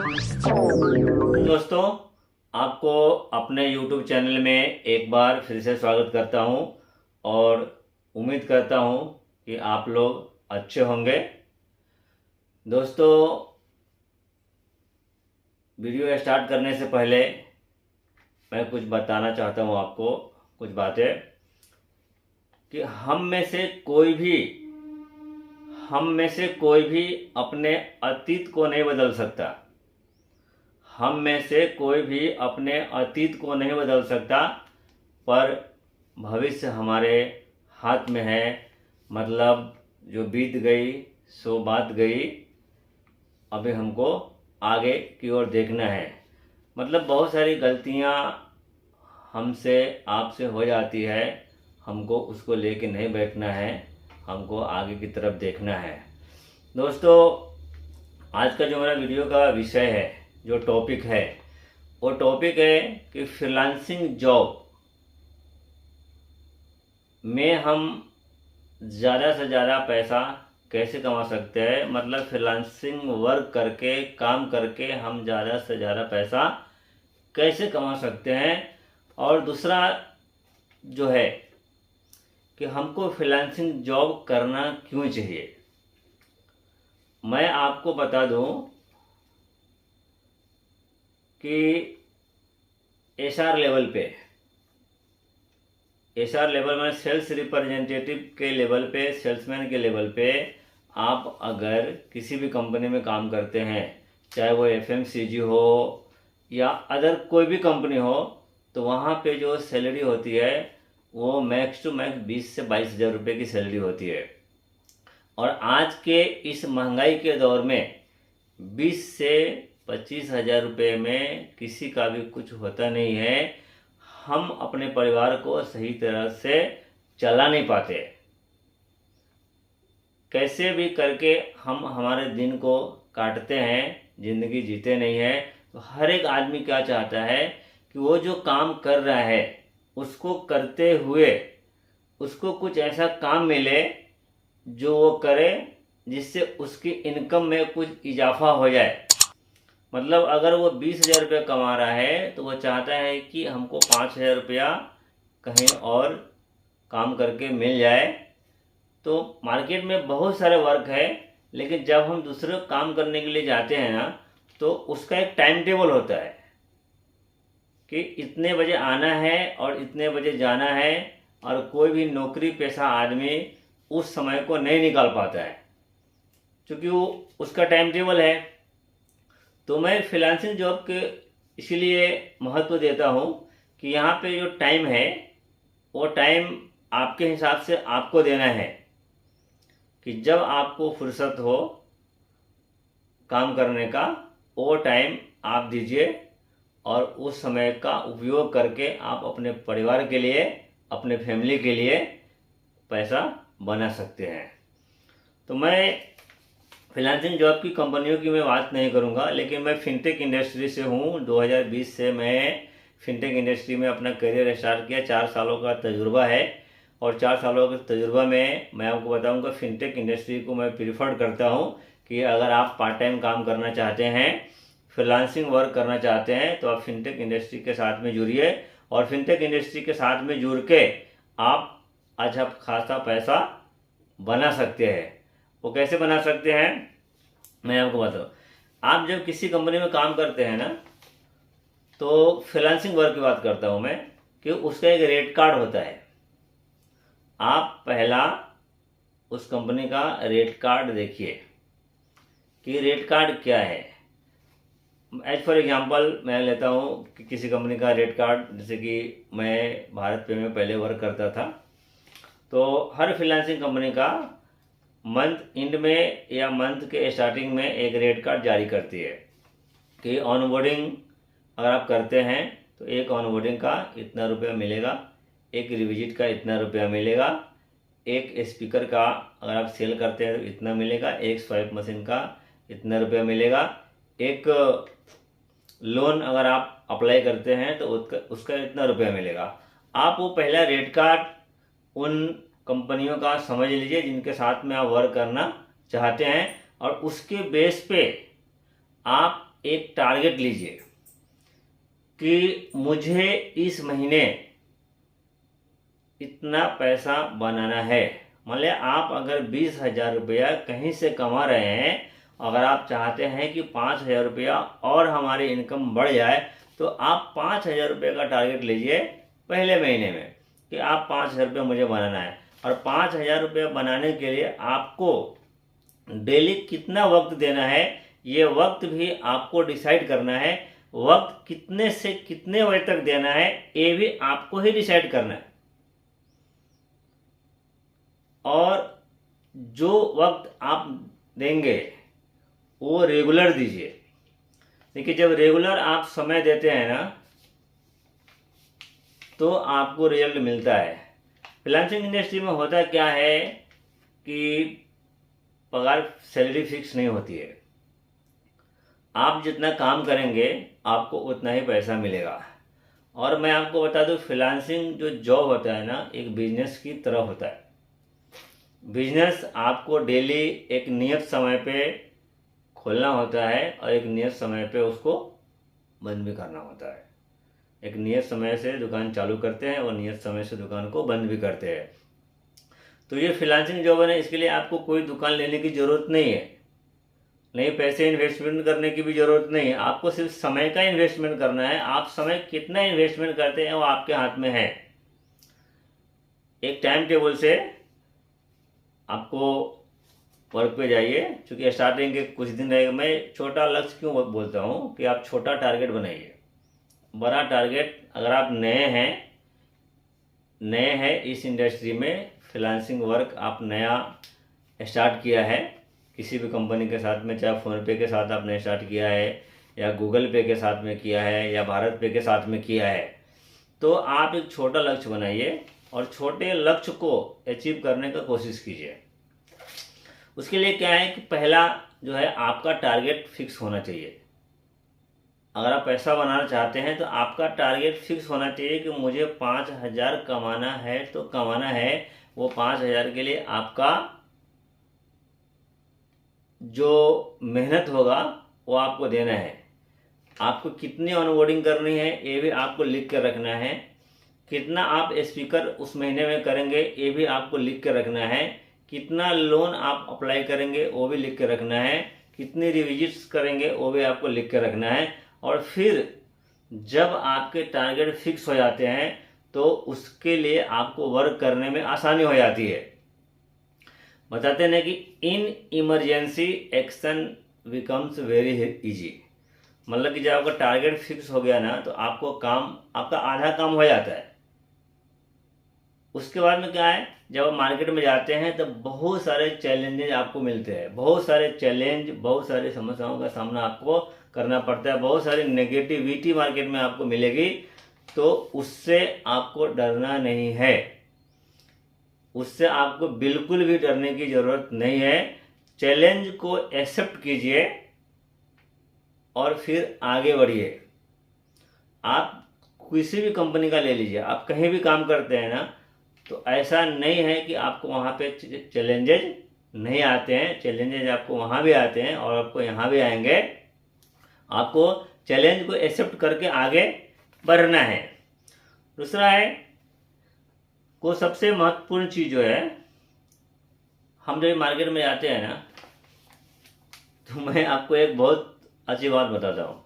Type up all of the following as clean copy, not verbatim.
दोस्तों, आपको अपने YouTube चैनल में एक बार फिर से स्वागत करता हूं और उम्मीद करता हूं कि आप लोग अच्छे होंगे। दोस्तों, वीडियो स्टार्ट करने से पहले मैं कुछ बताना चाहता हूं आपको, कुछ बातें कि हम में से कोई भी अपने अतीत को नहीं बदल सकता। हम में से कोई भी अपने अतीत को नहीं बदल सकता, पर भविष्य हमारे हाथ में है। मतलब जो बीत गई सो बात गई, अभी हमको आगे की ओर देखना है। मतलब बहुत सारी गलतियां हमसे आपसे हो जाती है, हमको उसको लेके नहीं बैठना है, हमको आगे की तरफ देखना है। दोस्तों, आज का जो मेरा वीडियो का विषय है, जो टॉपिक है, वो टॉपिक है कि फ्रीलांसिंग जॉब में हम ज़्यादा से ज़्यादा पैसा कैसे कमा सकते हैं। मतलब फ्रीलांसिंग वर्क करके, काम करके हम ज़्यादा से ज़्यादा पैसा कैसे कमा सकते हैं। और दूसरा जो है कि हमको फ्रीलांसिंग जॉब करना क्यों चाहिए। मैं आपको बता दूं कि एचआर लेवल में सेल्स रिप्रेजेंटेटिव के लेवल पे, सेल्समैन के लेवल पे आप अगर किसी भी कंपनी में काम करते हैं, चाहे वो एफएमसीजी हो या अदर कोई भी कंपनी हो, तो वहाँ पे जो सैलरी होती है वो मैक्स टू मैक्स 20 से 22 हज़ार रुपये की सैलरी होती है। और आज के इस महंगाई के दौर में 20 से 25 हज़ार रुपये में किसी का भी कुछ होता नहीं है। हम अपने परिवार को सही तरह से चला नहीं पाते। कैसे भी करके हम हमारे दिन को काटते हैं, ज़िंदगी जीते नहीं हैं। तो हर एक आदमी क्या चाहता है कि वो जो काम कर रहा है उसको करते हुए उसको कुछ ऐसा काम मिले जो वो करे जिससे उसकी इनकम में कुछ इजाफा हो जाए। मतलब अगर वो 20 हज़ार रुपये कमा रहा है तो वो चाहता है कि हमको 5 हज़ार रुपया कहीं और काम करके मिल जाए। तो मार्केट में बहुत सारे वर्क है, लेकिन जब हम दूसरे काम करने के लिए जाते हैं ना, तो उसका एक टाइम टेबल होता है कि इतने बजे आना है और इतने बजे जाना है। और कोई भी नौकरी पेशा आदमी उस समय को नहीं निकाल पाता है, क्योंकि वो उसका टाइम टेबल है। तो मैं फ्रीलांसिंग जॉब के इसीलिए महत्व देता हूँ कि यहाँ पे जो टाइम है वो टाइम आपके हिसाब से आपको देना है कि जब आपको फुर्सत हो काम करने का, वो टाइम आप दीजिए और उस समय का उपयोग करके आप अपने परिवार के लिए, अपने फैमिली के लिए पैसा बना सकते हैं। तो मैं फ्रीलांसिंग जॉब की कंपनियों की मैं बात नहीं करूंगा, लेकिन मैं फिनटेक इंडस्ट्री से हूं। 2020 से मैं फिनटेक इंडस्ट्री में अपना करियर स्टार्ट किया। 4 सालों का तजुर्बा है और 4 सालों के तजुर्बा में मैं आपको बताऊंगा फिनटेक इंडस्ट्री को मैं प्रीफर करता हूं कि अगर आप पार्ट टाइम काम करना चाहते हैं, फ्रीलांसिंग वर्क करना चाहते हैं, तो आप फिनटेक इंडस्ट्री के साथ में जुड़िए। और फिनटेक इंडस्ट्री के साथ में जुड़ के आप अच्छा खासा पैसा बना सकते हैं। वो कैसे बना सकते हैं मैं आपको बताऊँ। आप जब किसी कंपनी में काम करते हैं ना, तो फ्रीलांसिंग वर्क की बात करता हूँ मैं, कि उसका एक रेट कार्ड होता है। आप पहला उस कंपनी का रेट कार्ड देखिए कि रेट कार्ड क्या है। एज फॉर एग्जांपल मैं लेता हूँ कि किसी कंपनी का रेट कार्ड, जैसे कि मैं भारत पे में पहले वर्क करता था, तो हर फ्रीलांसिंग कंपनी का मंथ एंड में या मंथ के स्टार्टिंग में एक रेट कार्ड जारी करती है कि ऑनबोर्डिंग अगर आप करते हैं तो एक ऑनबोर्डिंग का इतना रुपया मिलेगा, एक रिविजिट का इतना रुपया मिलेगा, एक स्पीकर का अगर आप सेल करते हैं तो इतना मिलेगा, एक स्वाइप मशीन का इतना रुपया मिलेगा, एक लोन अगर आप अप्लाई करते हैं तो उसका इतना रुपया मिलेगा। आप वो पहला रेट कार्ड उन कंपनियों का समझ लीजिए जिनके साथ में आप वर्क करना चाहते हैं, और उसके बेस पे आप एक टारगेट लीजिए कि मुझे इस महीने इतना पैसा बनाना है। मान लिया आप अगर 20,000 रुपया कहीं से कमा रहे हैं, अगर आप चाहते हैं कि 5,000 रुपया और हमारी इनकम बढ़ जाए, तो आप 5,000 रुपये का टारगेट लीजिए पहले महीने में कि आप 5,000 रुपया मुझे बनाना है। और 5,000 रुपया बनाने के लिए आपको डेली कितना वक्त देना है, ये वक्त भी आपको डिसाइड करना है। वक्त कितने से कितने बजे तक देना है, ये भी आपको ही डिसाइड करना है। और जो वक्त आप देंगे वो रेगुलर दीजिए। देखिए, जब रेगुलर आप समय देते हैं ना, तो आपको रिजल्ट मिलता है। फ्रीलांसिंग इंडस्ट्री में होता क्या है कि पगार सैलरी फिक्स नहीं होती है। आप जितना काम करेंगे आपको उतना ही पैसा मिलेगा। और मैं आपको बता दूं, फ्रीलांसिंग जो जॉब होता है ना, एक बिजनेस की तरह होता है। बिजनेस आपको डेली एक नियत समय पे खोलना होता है और एक नियत समय पे उसको बंद भी करना होता है। एक नियत समय से दुकान चालू करते हैं और नियत समय से दुकान को बंद भी करते हैं। तो ये फ्रीलांसिंग जॉब है ना, इसके लिए आपको कोई दुकान लेने की ज़रूरत नहीं है, नहीं पैसे इन्वेस्टमेंट करने की भी ज़रूरत नहीं है। आपको सिर्फ समय का इन्वेस्टमेंट करना है। आप समय कितना इन्वेस्टमेंट करते हैं वो आपके हाथ में है। एक टाइम टेबल से आपको वर्क पे जाइए, क्योंकि स्टार्टिंग के कुछ दिन रहेगा। मैं छोटा लक्ष्य क्यों बोलता हूँ कि आप छोटा टारगेट बनाइए, बड़ा टारगेट। अगर आप नए हैं इस इंडस्ट्री में, फ्रीलांसिंग वर्क आप नया स्टार्ट किया है किसी भी कंपनी के साथ में, चाहे फ़ोनपे के साथ आपने स्टार्ट किया है या गूगल पे के साथ में किया है या भारत पे के साथ में किया है, तो आप एक छोटा लक्ष्य बनाइए और छोटे लक्ष्य को अचीव करने का कोशिश कीजिए। उसके लिए क्या है कि पहला जो है आपका टारगेट फिक्स होना चाहिए। अगर आप पैसा बनाना चाहते हैं तो आपका टारगेट फिक्स होना चाहिए कि मुझे 5,000 कमाना है तो कमाना है। वो 5,000 के लिए आपका जो मेहनत होगा वो आपको देना है। आपको कितनी ऑनबोर्डिंग करनी है ये भी आपको लिख कर रखना है। कितना आप स्पीकर उस महीने में करेंगे ये भी आपको लिख कर रखना है। कितना लोन आप अप्लाई करेंगे वो भी लिख कर रखना है। कितनी रिविजिट्स करेंगे वो भी आपको लिख कर रखना है। और फिर जब आपके टारगेट फिक्स हो जाते हैं तो उसके लिए आपको वर्क करने में आसानी हो जाती है। बताते हैं कि in emergency action becomes very easy. मतलब कि जब आपका टारगेट फिक्स हो गया ना, तो आपको काम, आपका आधा काम हो जाता है। उसके बाद में क्या है, जब आप मार्केट में जाते हैं तो बहुत सारे चैलेंजेस आपको मिलते हैं। बहुत सारे चैलेंज, बहुत सारी समस्याओं का सामना आपको करना पड़ता है। बहुत सारी नेगेटिविटी मार्केट में आपको मिलेगी, तो उससे आपको डरना नहीं है। उससे आपको बिल्कुल भी डरने की ज़रूरत नहीं है। चैलेंज को एक्सेप्ट कीजिए और फिर आगे बढ़िए। आप किसी भी कंपनी का ले लीजिए, आप कहीं भी काम करते हैं ना, तो ऐसा नहीं है कि आपको वहाँ पे चैलेंजेज नहीं आते हैं। चैलेंजेज आपको वहाँ भी आते हैं और आपको यहाँ भी आएंगे। आपको चैलेंज को एक्सेप्ट करके आगे बढ़ना है। दूसरा है को सबसे महत्वपूर्ण चीज़ जो है, हम जब मार्केट में जाते हैं ना, तो मैं आपको एक बहुत अच्छी बात बताता हूँ।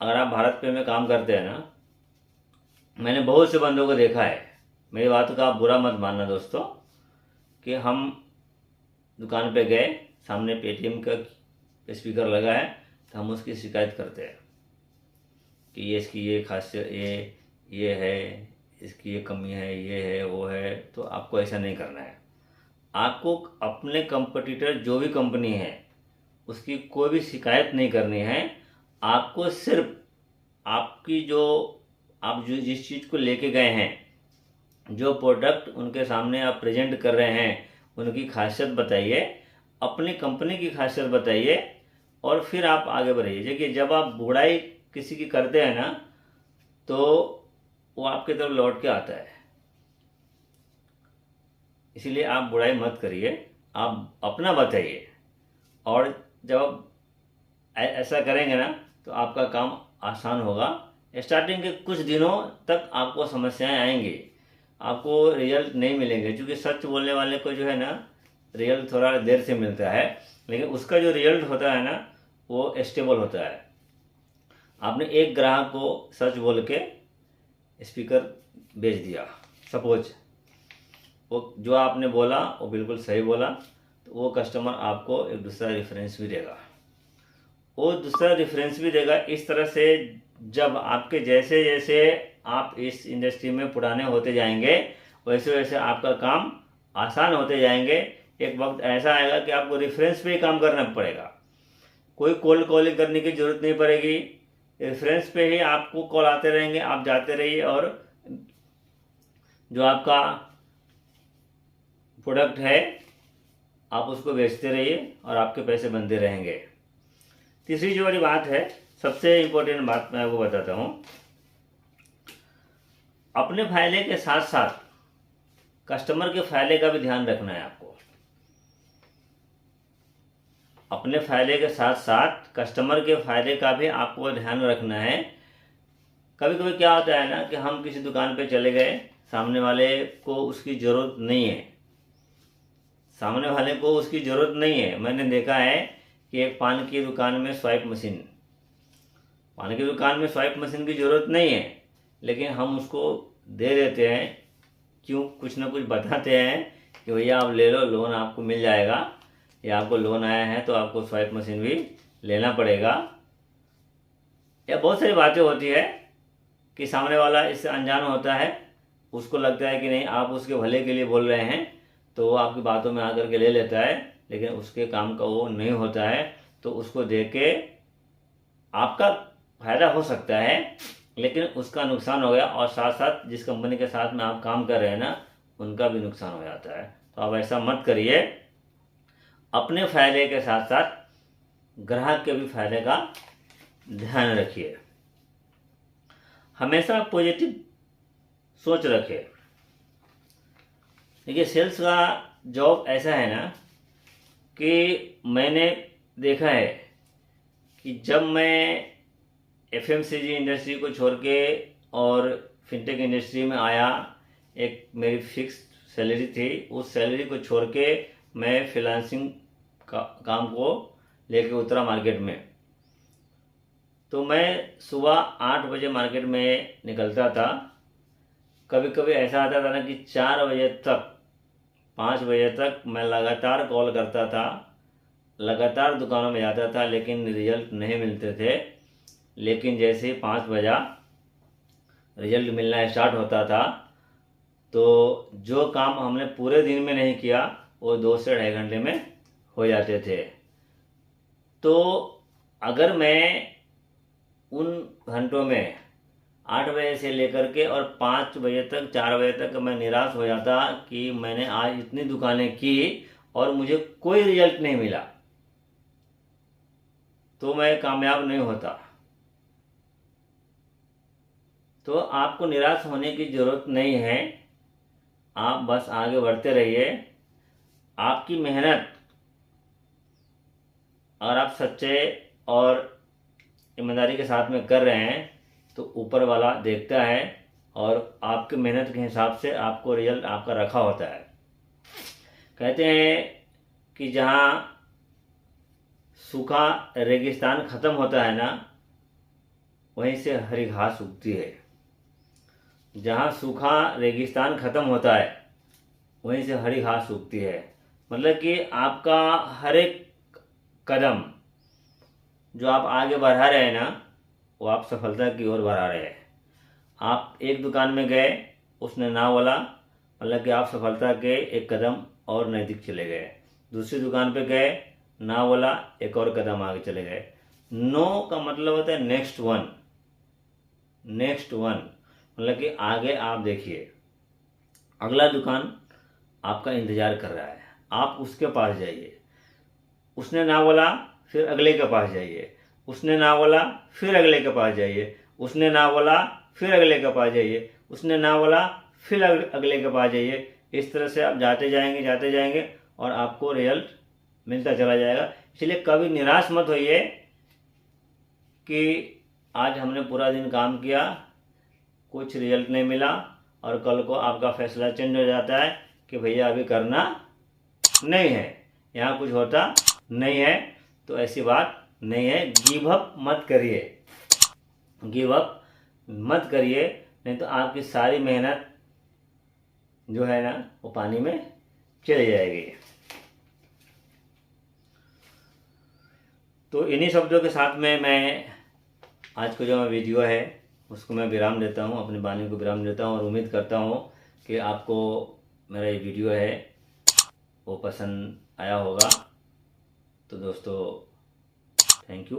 अगर आप भारत पे में काम करते हैं ना, मैंने बहुत से बंदों को देखा है, मेरी बात का आप बुरा मत मानना दोस्तों, कि हम दुकान पे गए, सामने पेटीएम का स्पीकर लगा है, तो हम उसकी शिकायत करते हैं कि ये इसकी ये खासियत, ये है, इसकी ये कमी है, ये है, वो है। तो आपको ऐसा नहीं करना है। आपको अपने कंपटीटर जो भी कंपनी है उसकी कोई भी शिकायत नहीं करनी है। आपको सिर्फ आपकी जो आप जो जिस चीज़ को लेके गए हैं, जो प्रोडक्ट उनके सामने आप प्रेजेंट कर रहे हैं, उनकी खासियत बताइए, अपनी कंपनी की खासियत बताइए और फिर आप आगे बढ़िए। देखिए, जब आप बुराई किसी की करते हैं ना, तो वो आपकी तरफ लौट के आता है। इसीलिए आप बुराई मत करिए, आप अपना बताइए। और जब आप ऐसा करेंगे ना तो आपका काम आसान होगा। स्टार्टिंग के कुछ दिनों तक आपको समस्याएं आएंगी, आपको रिजल्ट नहीं मिलेंगे, क्योंकि सच बोलने वाले को जो है ना रिजल्ट थोड़ा देर से मिलता है, लेकिन उसका जो रिजल्ट होता है ना वो स्टेबल होता है। आपने एक ग्राहक को सच बोल के स्पीकर बेच दिया, सपोज वो जो आपने बोला वो बिल्कुल सही बोला, तो वो कस्टमर आपको एक दूसरा रेफरेंस भी देगा, वो दूसरा रेफरेंस भी देगा। इस तरह से जब आपके जैसे जैसे आप इस इंडस्ट्री में पुराने होते जाएंगे वैसे वैसे आपका काम आसान होते जाएंगे। एक वक्त ऐसा आएगा कि आपको रेफरेंस पे ही काम करना पड़ेगा, कोई कोल्ड कॉलिंग करने की ज़रूरत नहीं पड़ेगी, रेफरेंस पे ही आपको कॉल आते रहेंगे, आप जाते रहिए और जो आपका प्रोडक्ट है आप उसको बेचते रहिए और आपके पैसे बनते रहेंगे। तीसरी जो वाली बात है, सबसे इम्पोर्टेंट बात मैं आपको बताता हूँ, अपने फायदे के साथ साथ कस्टमर के फायदे का भी ध्यान रखना है आपको। अपने फायदे के साथ साथ कस्टमर के फायदे का भी आपको ध्यान रखना है। कभी कभी क्या होता है ना कि हम किसी दुकान पे चले गए, सामने वाले को उसकी ज़रूरत नहीं है, सामने वाले को उसकी ज़रूरत नहीं है। मैंने देखा है कि एक पान की दुकान में स्वाइप मशीन, पान की दुकान में स्वाइप मशीन की ज़रूरत नहीं है, लेकिन हम उसको दे देते हैं। क्यों? कुछ ना कुछ बताते हैं कि भैया आप ले लो, लोन आपको मिल जाएगा, या आपको लोन आया है तो आपको स्वाइप मशीन भी लेना पड़ेगा, या बहुत सारी बातें होती है कि सामने वाला इससे अनजान होता है, उसको लगता है कि नहीं आप उसके भले के लिए बोल रहे हैं, तो वो आपकी बातों में आकर के ले लेता है, लेकिन उसके काम का वो नहीं होता है। तो उसको देख के आपका फायदा हो सकता है, लेकिन उसका नुकसान हो गया, और साथ साथ जिस कंपनी के साथ में आप काम कर रहे हैं ना उनका भी नुकसान हो जाता है। तो आप ऐसा मत करिए, अपने फायदे के साथ साथ ग्राहक के भी फायदे का ध्यान रखिए। हमेशा पॉजिटिव सोच रखिए। देखिए, सेल्स का जॉब ऐसा है ना कि मैंने देखा है कि जब मैं एफएमसीजी इंडस्ट्री को छोड़ के और फिनटेक इंडस्ट्री में आया, एक मेरी फिक्स सैलरी थी, उस सैलरी को छोड़ के मैं फ्रीलांसिंग का काम को लेके उतरा मार्केट में। तो मैं सुबह 8 बजे मार्केट में निकलता था। कभी कभी ऐसा आता था ना कि 4 बजे तक 5 बजे तक मैं लगातार कॉल करता था, लगातार दुकानों में जाता था, लेकिन रिजल्ट नहीं मिलते थे। लेकिन जैसे ही 5 बजा रिजल्ट मिलना स्टार्ट होता था, तो जो काम हमने पूरे दिन में नहीं किया वो 2 से 2.5 घंटे में हो जाते थे। तो अगर मैं उन घंटों में 8 बजे से लेकर के और 5 बजे तक 4 बजे तक मैं निराश हो जाता कि मैंने आज इतनी दुकानें की और मुझे कोई रिजल्ट नहीं मिला, तो मैं कामयाब नहीं होता। तो आपको निराश होने की ज़रूरत नहीं है, आप बस आगे बढ़ते रहिए। आपकी मेहनत और आप सच्चे और ईमानदारी के साथ में कर रहे हैं तो ऊपर वाला देखता है, और आपकी मेहनत के हिसाब से आपको रिजल्ट आपका रखा होता है। कहते हैं कि जहाँ सूखा रेगिस्तान ख़त्म होता है ना, वहीं से हरी घास उगती है। जहाँ सूखा रेगिस्तान ख़त्म होता है वहीं से हरी घास उगती है। मतलब कि आपका हर एक कदम जो आप आगे बढ़ा रहे हैं ना, वो आप सफलता की ओर बढ़ा रहे हैं। आप एक दुकान में गए, उसने ना बोला, मतलब कि आप सफलता के एक कदम और नज़दीक चले गए। दूसरी दुकान पे गए, ना बोला, एक और कदम आगे चले गए। नो का मतलब होता है नेक्स्ट वन, नेक्स्ट वन, मतलब कि आगे आप देखिए, अगला दुकान आपका इंतज़ार कर रहा है, आप उसके पास जाइए। उसने ना बोला, फिर अगले के पास जाइए। उसने ना बोला, फिर अगले के पास जाइए। उसने ना बोला, फिर अगले के पास जाइए। उसने ना बोला, फिर अगले के पास जाइए। इस तरह से आप जाते जाएंगे और आपको रिजल्ट मिलता चला जाएगा। इसलिए कभी निराश मत होइए कि आज हमने पूरा दिन काम किया, कुछ रिजल्ट नहीं मिला और कल को आपका फैसला चेंज हो जाता है कि भैया अभी करना नहीं है, यहाँ कुछ होता नहीं है। तो ऐसी बात नहीं है। गिव अप मत करिए, गिव अप मत करिए, नहीं तो आपकी सारी मेहनत जो है ना वो पानी में चली जाएगी। तो इन्हीं शब्दों के साथ में मैं आज को जो वीडियो है उसको मैं विराम देता हूँ, अपनी वाणी को विराम देता हूँ और उम्मीद करता हूँ कि आपको मेरा ये वीडियो है वो पसंद आया होगा। तो दोस्तों थैंक यू।